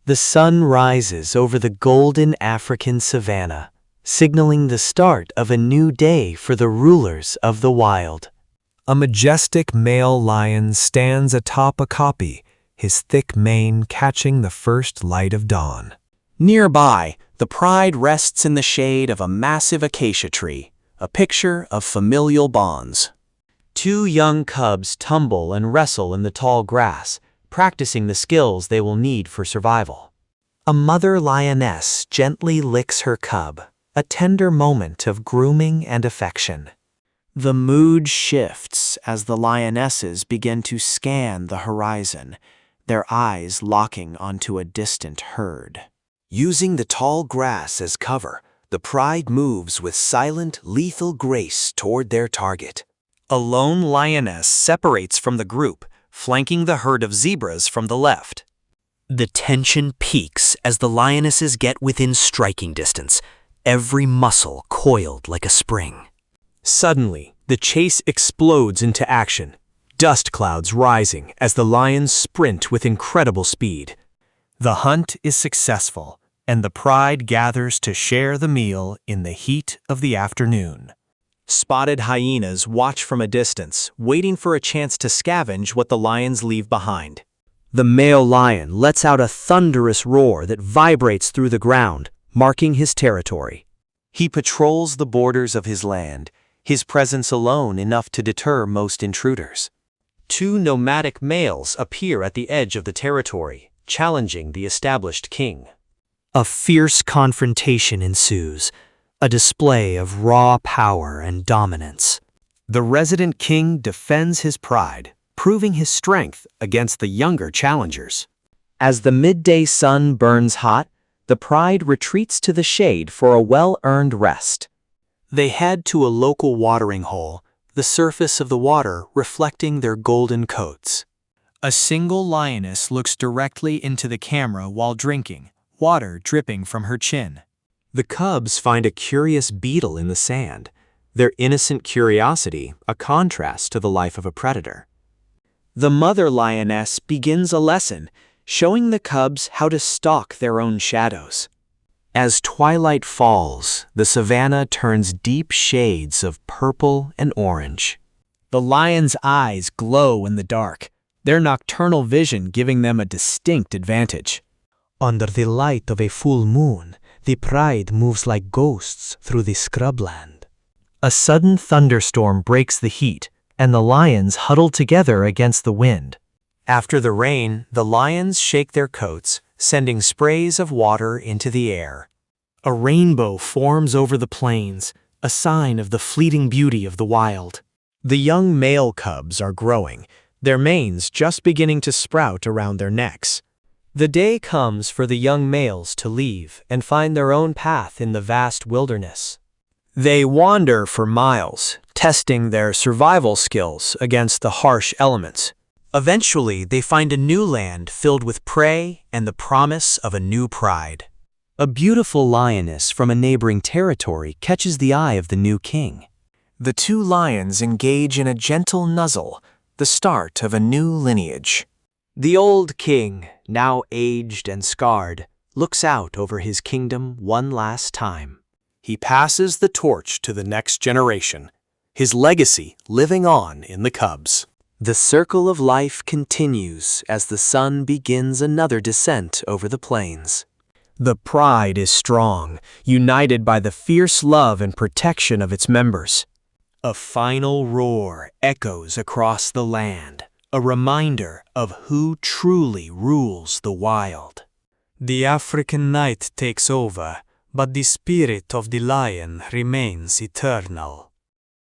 The sun rises over the golden African savanna, signaling the start of a new day for the rulers of the wild. A majestic male lion stands atop a kopje, his thick mane catching the first light of dawn. Nearby, the pride rests in the shade of a massive acacia tree, a picture of familial bonds. Two young cubs tumble and wrestle in the tall grass, practicing the skills they will need for survival. A mother lioness gently licks her cub, a tender moment of grooming and affection. The mood shifts as the lionesses begin to scan the horizon, their eyes locking onto a distant herd. Using the tall grass as cover, the pride moves with silent, lethal grace toward their target. A lone lioness separates from the group, flanking the herd of zebras from the left. The tension peaks as the lionesses get within striking distance, every muscle coiled like a spring. Suddenly, the chase explodes into action, dust clouds rising as the lions sprint with incredible speed. The hunt is successful, and the pride gathers to share the meal in the heat of the afternoon. Spotted hyenas watch from a distance, waiting for a chance to scavenge what the lions leave behind. The male lion lets out a thunderous roar that vibrates through the ground, marking his territory. He patrols the borders of his land, his presence alone enough to deter most intruders. Two nomadic males appear at the edge of the territory, challenging the established king. A fierce confrontation ensues, a display of raw power and dominance. The resident king defends his pride, proving his strength against the younger challengers. As the midday sun burns hot, the pride retreats to the shade for a well-earned rest. They head to a local watering hole, the surface of the water reflecting their golden coats. A single lioness looks directly into the camera while drinking, water dripping from her chin. The cubs find a curious beetle in the sand, their innocent curiosity a contrast to the life of a predator. The mother lioness begins a lesson, showing the cubs how to stalk their own shadows. As twilight falls, the savanna turns deep shades of purple and orange. The lion's eyes glow in the dark, their nocturnal vision giving them a distinct advantage. Under the light of a full moon, the pride moves like ghosts through the scrubland. A sudden thunderstorm breaks the heat, and the lions huddle together against the wind. After the rain, the lions shake their coats, sending sprays of water into the air. A rainbow forms over the plains, a sign of the fleeting beauty of the wild. The young male cubs are growing, their manes just beginning to sprout around their necks. The day comes for the young males to leave and find their own path in the vast wilderness. They wander for miles, testing their survival skills against the harsh elements. Eventually, they find a new land filled with prey and the promise of a new pride. A beautiful lioness from a neighboring territory catches the eye of the new king. The two lions engage in a gentle nuzzle, the start of a new lineage. The old king, now aged and scarred, looks out over his kingdom one last time. He passes the torch to the next generation, his legacy living on in the cubs. The circle of life continues as the sun begins another descent over the plains. The pride is strong, united by the fierce love and protection of its members. A final roar echoes across the land, a reminder of who truly rules the wild. The African night takes over, but the spirit of the lion remains eternal.